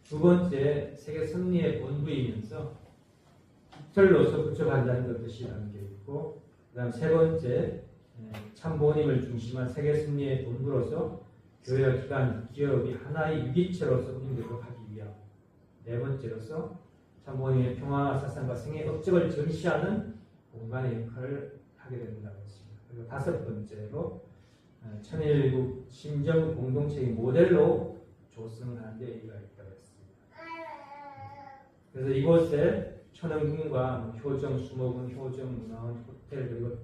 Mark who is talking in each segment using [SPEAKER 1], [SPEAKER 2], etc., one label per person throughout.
[SPEAKER 1] 두 번째 세계 섭리의 본부이면서 깃털로서 구축한다는 뜻이라는 게 있고, 그다음 세 번째 참부모님을 중심한 세계 섭리의 본부로서 교회와 기관, 기업이 하나의 유기체로서 운영되도록 하기 위함. 네 번째로서 참부모님의 평화 사상과 생애 업적을 전시하는 공간의 역할을 하게 된다고 했습니다. 그리고 다섯 번째로 천일국 신정 공동체의 모델로 조성하는 데 의의가 있다고 했습니다. 그래서 이곳에 천연궁과 효정 수목원, 효정 문화원, 호텔 그리고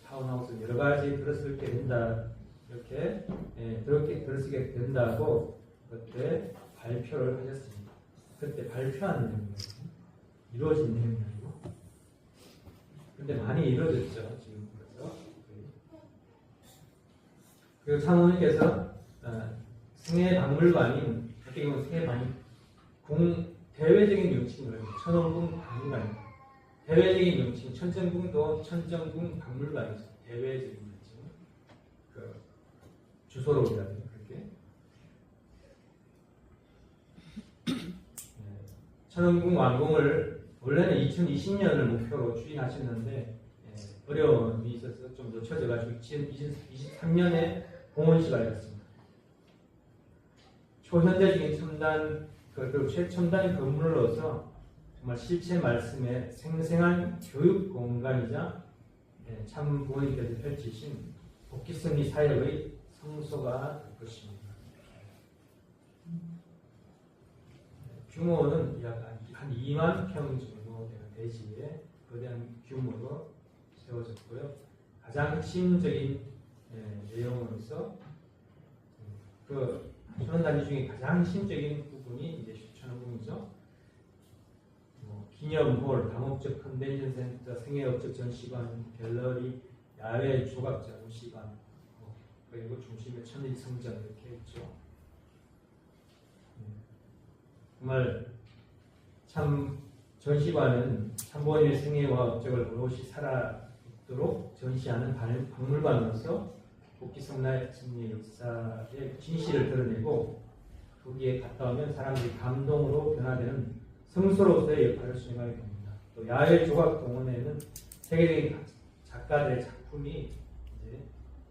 [SPEAKER 1] 타운하우스 여러 가지 들어서게 된다, 이렇게 들어서게 된다고 그때 발표를 하셨습니다. 그때 발표한 내용이에요. 이루어진 내용이 아니고. 근데 많이 이루어졌죠 지금. 그래서 그리고 참모님께서 생애박물관인 어떻게 보면 생애박물관 대외적인 명칭을 천원궁 박물관, 대외적인 명칭 천정궁도 천정궁 박물관이죠. 대외적인 명칭 그 주소로 우리가 그렇게 천원궁 완공을 원래는 2020년을 목표로 추진하셨는데 어려움이 있어서 좀 늦춰져가지고 2023년에 공원시가 되었습니다. 초현대적인 첨단 그리고 최첨단 건물로서 정말 실체 말씀의 생생한 교육 공간이자 참 부모님께서 펼치신 복귀성리 사역의 성소가 될 것입니다. 규모는 약 한 2만 평 정도 되는 대지에 거대한 규모로 세워졌고요. 가장 핵심적인 내용으로서 그 천원단지 중에 가장 핵심적인 부분이 이제 천원궁이죠. 기념홀, 다목적 컨벤션 센터, 생애업적 전시관, 갤러리, 야외 조각 전시관, 그리고 중심에 천일 성전 이렇게 있죠. 정말 참 전시관은 참부모님의 생애와 업적을 오롯이 살아있도록 전시하는 박물관으로서 복귀성나의 승리 역사의 진실을 드러내고 거기에 갔다 오면 사람들이 감동으로 변화되는 성소로서의 역할을 수행하게 됩니다. 또 야외 조각 동원에는 세계적인 작가들의 작품이 이제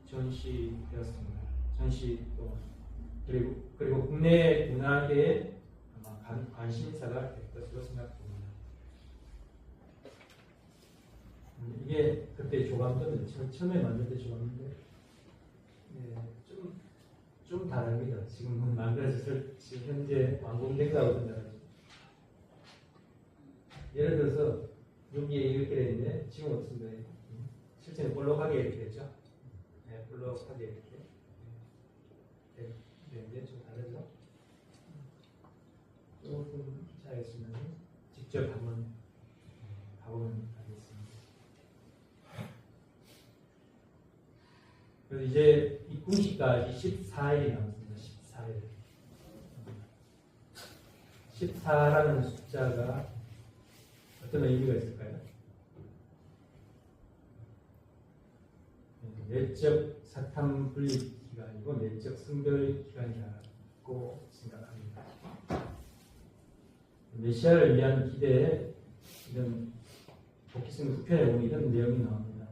[SPEAKER 1] 전시되었습니다. 전시 또 그리고 국내 문화계에 아마 관심사가 될 것으로 생각됩니다. 이게 그때 조감도는 처음에 만들 때 조감인데 좀 다릅니다. 지금 만들어졌을 지금 현재 완공된다고 생각하죠. 예를 들어서 여기에 이렇게 되는데 지금 어떻습니까? 실제는 볼록하게 이렇게 됐죠. 볼록하게 이렇게 되는데 좀 다르죠. 조금 차이가 있으면 직접 한번 가보면 알겠습니다. 그래서 이제 입궁식까지 14일이 남았습니다. 14일. 14라는 숫자가 어떤 의미가 있을까요? 내적 사탐 분리 기간이고 내적 성별 기간이라고 생각합니다. 메시아를 위한 기대에 이런 복귀성 9편에 보면 이런 내용이 나옵니다.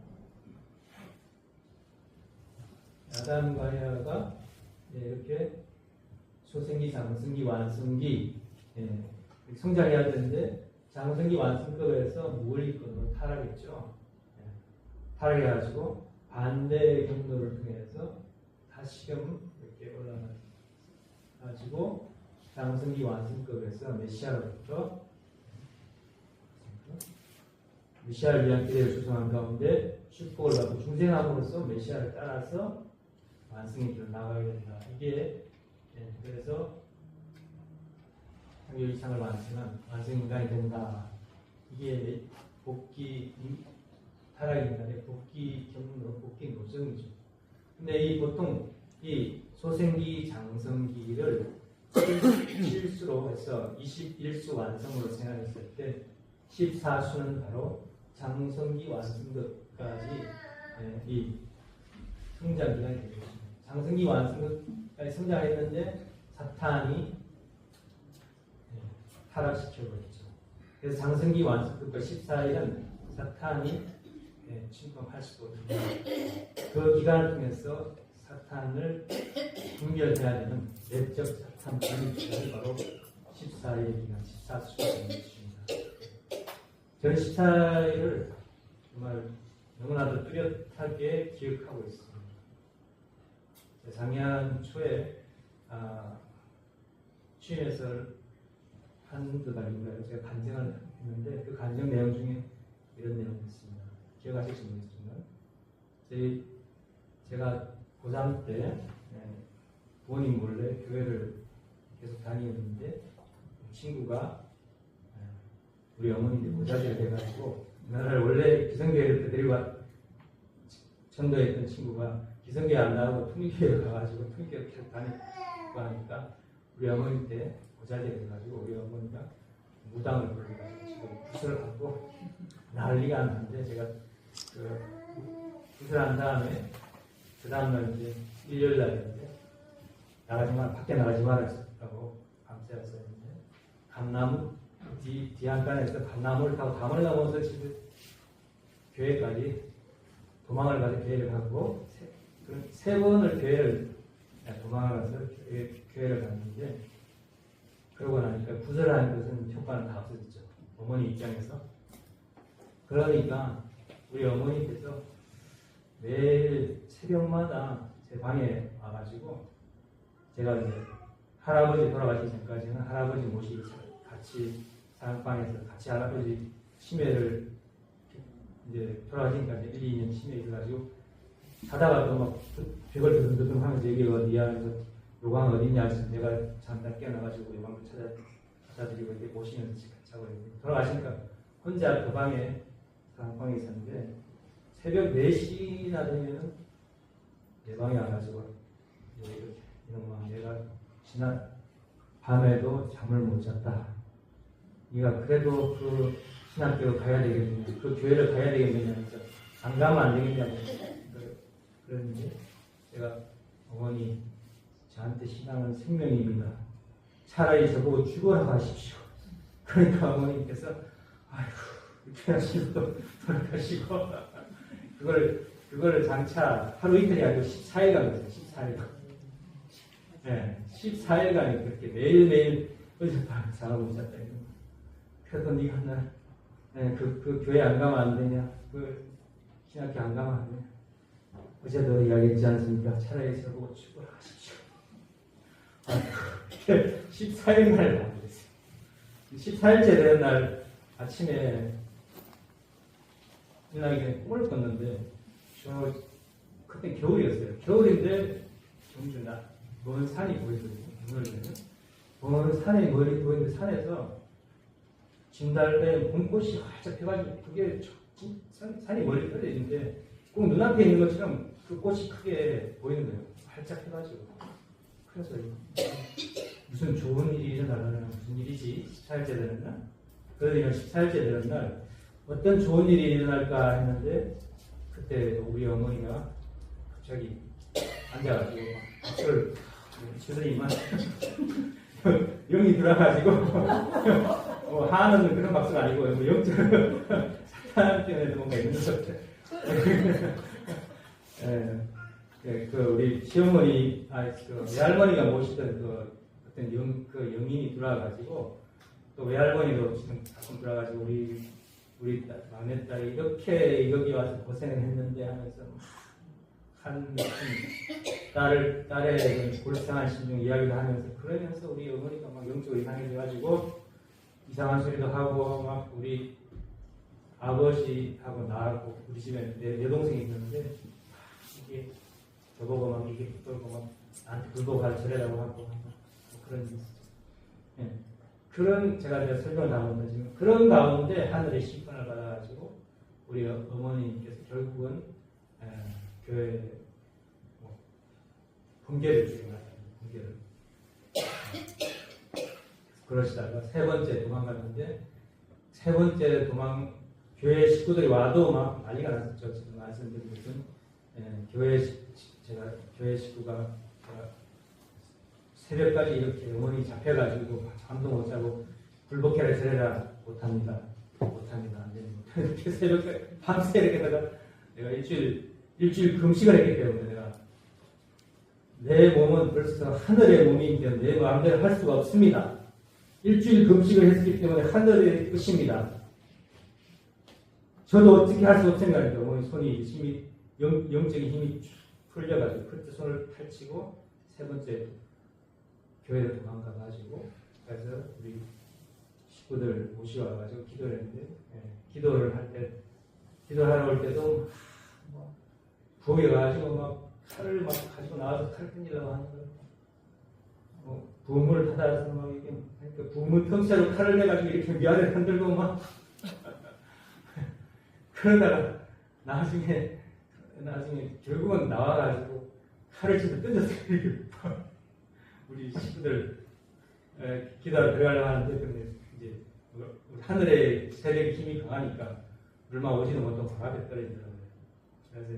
[SPEAKER 1] 아담과 헤아가 이렇게 소생기, 장성기, 완성기 성장해야 되는데 장성기 완성급에서 무의식으로 타락했죠. 타락해가지고 반대의 경로를 통해서 다시금 이렇게 올라가지고 장성기 완성급에서 메시아로부터 메시아를 위한 기대를 조성한 가운데 축복을 받고 중생함으로써 메시아를 따라서 완성의 길을 나가야 된다. 이게 그래서 창조 이상을 완성한 완성인간이 된다. 이게 복귀 타락인간의 복귀 경로, 복귀 노정이죠. 근데 이 보통 이 소생기, 장성기를 실수로 해서 21수 완성으로 생각했을 때 14수는 바로 장성기 완성도까지 이 성장 기간이 되겠습니다. 장성기 완성도까지 성장했는데 사탄이 타락시켜버렸죠. 그래서 장성기 완성부터 14일은 사탄이 침범할 수도 있습니다. 그 기간을 통해서 사탄을 분별해야 되는 내적 사탄 분별이 바로 14일 기간, 14수가 되는 것입니다. 저는 14일을 정말 너무나도 뚜렷하게 기억하고 있습니다. 작년 초에 취임해서 한두 달인가요? 제가 간증을 했는데 그 간증 내용 중에 이런 내용이 있습니다. 기억하실지 모르겠지만 제가 고3 때 부모님 몰래 교회를 계속 다니는데 친구가 우리 어머니들 모자지가 돼가지고 나를 원래 기성교회를 데리고 전도에 있던 친구가 기성교회 안 나오고 통일교회를 가가지고 통일교회 계속 다니고 하니까 우리 어머니 때 모자지가 돼가지고 우리 어머니가 무당을 불러가지고 구슬을 받고 난리가 났는데 제가 구슬한 다음에 그 다음날 이제 일요일 날인데 밖에 나가지 말았다고 밤새웠었는데 감나무 뒤안간에서 감나무를 타고 담을 넘어서 집에 교회까지 도망을 가서 교회를 가고 세 번을 교회를 도망을 가서 교회를 갔는데 그러고 나니까 구슬하는 것은 효과는 다 없어졌죠. 어머니 입장에서. 그러니까 우리 어머니께서 매일 새벽마다 제 방에 와가지고 제가 이제 할아버지 돌아가시기 전까지는 할아버지 모시고 같이 사랑방에서 같이 할아버지 치매를 이제 돌아가시니까 1, 2년 치매 있어가지고 자다가 또 막 벽을 드듬드듬 하면서 여기 어디야 해서 요강 어디냐 해서 내가 잠깐 깨어나가지고 요강을 찾아드리고 이렇게 모시면서 자고 있는데 돌아가시니까 혼자 그 방에 사랑방에 있었는데 새벽 4시나 되면 내 방에 와가지고 이렇게 이놈아 내가 지난 밤에도 잠을 못 잤다. 네가 그래도 그 신학교를 가야 되겠느냐, 그 교회를 가야 되겠느냐 해서 안 가면 안 되겠냐고 그랬는데 제가 어머니 저한테 신앙은 생명입니다. 차라리 저보고 죽어라 하십시오. 그러니까 어머니께서 아이고 이렇게 하시고 돌아가시고 그거를 장차 하루 이틀이 아니고 14일간 했어요. 14일간. 네, 14일간이 그렇게 매일매일 어젯밤 잠을 못 잤다. 그래도 네가 날 그 교회 안 가면 안 되냐? 그 신학교 안 가면 안 되냐? 어제도 이야기했지 않습니까? 차라리 저보고 죽어라 하십시오. 14일간을 안 됐어요. 14일째 되는 날 아침에 일어나기 전에 꿈을 꿨는데 그때 겨울이었어요. 겨울인데 정말 먼 산이 보이거든요. 먼 산이 보이는데 산에서 진달래 봄꽃이 활짝 펴가지고 그게 산이 멀리 떨어져 있는데 꼭 눈앞에 있는 것처럼 그 꽃이 크게 보이는 거예요. 활짝 펴가지고. 그래서 무슨 좋은 일이 일어나려나 무슨 일이지? 14일째 되는 날? 그러니까 14일째 되는 날 어떤 좋은 일이 일어날까 했는데 그때 우리 어머니가 갑자기 앉아가지고 박수를 치더니 이만 영이 들어가지고 하는 그런 박수가 아니고 영적으로 사탄한테 뭔가 있는 것 같아요. 그 우리 시어머니, 그 외할머니가 모시던 그 어떤 영인이 들어와가지고 또 외할머니도 지금 가끔 들어와가지고 우리 막내딸이 이렇게 여기 와서 고생을 했는데 하면서 딸의 불쌍한 심정 이야기를 하면서 그러면서 우리 어머니가 막 영적으로 이상해져가지고 이상한 소리도 하고 막 우리 아버지하고 나하고 우리 집에 내 동생이 있는데 이게 저보고 막 이게 붙들고 막 나한테 굴복 가르쳐라고 하고 뭐 그런 일이 있었죠. 네. 그런 제가 설명을 다 못했지만 지금 그런 가운데 하늘의 심판을 받아가지고 우리 어머니께서 결국은 교회 분계를 주행하잖아요. 분계를 그러시다가 세 번째 도망갔는데 세 번째 교회 식구들이 와도 막 난리가 났었죠. 지금 말씀드린 것은 교회 식구가 새벽까지 이렇게 어머니 잡혀가지고 잠도 못 자고 불복해라 저래라 못합니다. 안 됩니다. 새벽에 밤새 이렇게 다가 내가 일주일 금식을 했기 때문에 내가 내 몸은 벌써 하늘의 몸인데 내 마음대로 할 수가 없습니다. 일주일 금식을 했기 때문에 하늘의 뜻입니다. 저도 어떻게 할 수 없으니까 손이 힘이 영적인 힘이 쭉 풀려가지고 그때 손을 펼치고 세 번째 교회로 도망가가지고 그래서 우리 식구들 모시와가지고 기도를 했는데 기도를 할 때 기도하러 올 때도 뭐 부엌에 가가지고 막 칼을 막 가지고 나와서 칼 끊이려고 하는 거예요. 부엌문을 닫아서 막 이렇게 그러니까 부엌문 틈새로 칼을 내가지고 이렇게 위아래 흔들고 막 그러다가 나중에 결국은 나와가지고 칼을 집어 던졌어요. 우리 식구들 기도하러 들어가려고 하는데 근데 이제 하늘의 세력의 힘이 강하니까 얼마 오지는 못하고 바로 앞에 떨어지더라고요. 그래서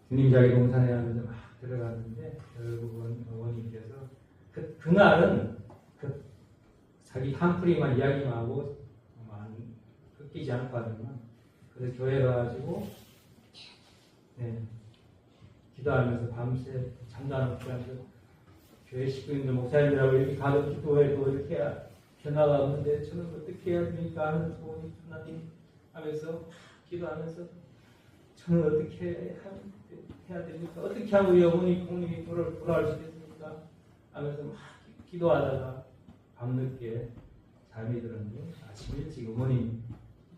[SPEAKER 1] 주님 자기 동산에 하면서 막 들어갔는데 결국은 어머니께서 그날은 자기 한풀이만 이야기만 하고 꺾이지 않고 하지만 그래서 교회 가가지고 기도하면서 밤새 잠도 안 오고 하면서 교회 식구인들 목사님들하고 이렇게 가서 기도해도 이렇게 변화가 없는데 저는 어떻게 해야 됩니까 하는 소원이 하나님 하면서 기도하면서 저는 어떻게 해야 됩니까? 어떻게 하면 우리 어머니 부모님이 돌아올 수 있겠습니까? 하면서 막 기도하다가 밤늦게 잠이 들었는데 아침 일찍 어머니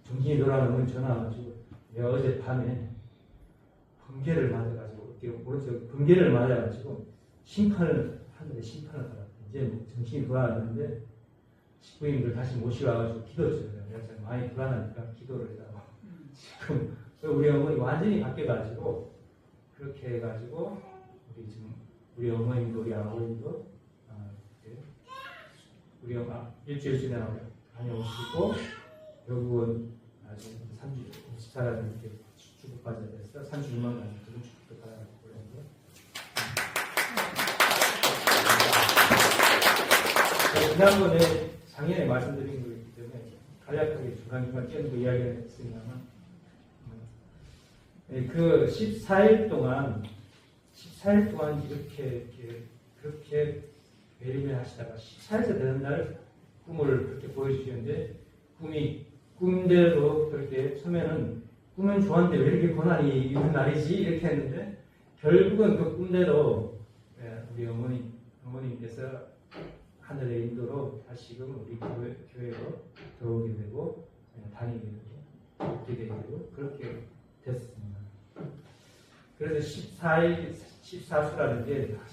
[SPEAKER 1] 정신이 돌아오는 어머니 전화 와가지고 내가 어젯밤에 번개를 맞아가지고 오른쪽 번개를 맞아가지고 하늘에 심판을 받았다. 이제 정신이 돌아왔는데 식구인들 다시 모시와가지고 기도 드려요. 내가 많이 불안하니까 기도를 해달라고. 지금 우리 어머니 완전히 바뀌어가지고 그렇게 해가지고 우리 어머님도 우리 아버님도 우리 엄마 일주일 지나고 다녀오시고 결국은 아주 30사람 이렇게 축복받아야 됐어. 36만 가지 그런 축복도 받아가지고 그랬는데 지난번에 작년에 말씀드린 거기 때문에 간략하게 중간중간 끼어들고 이야기를 했습니다만 그 14일 동안 그렇게 매일매일 하시다가 14일째 되는 날 꿈을 그렇게 보여주시는데 꿈대로 그렇게 처음에는 꿈은 좋았는데 왜 이렇게 고난이 있는 날이지 이렇게 했는데 결국은 그 꿈대로 우리 어머님께서 하늘의 인도로 다시금 우리 교회로 들어오게 되고 다니게 되고 먹게 되고 그렇게 됐습니다. 그래서 14수라는 게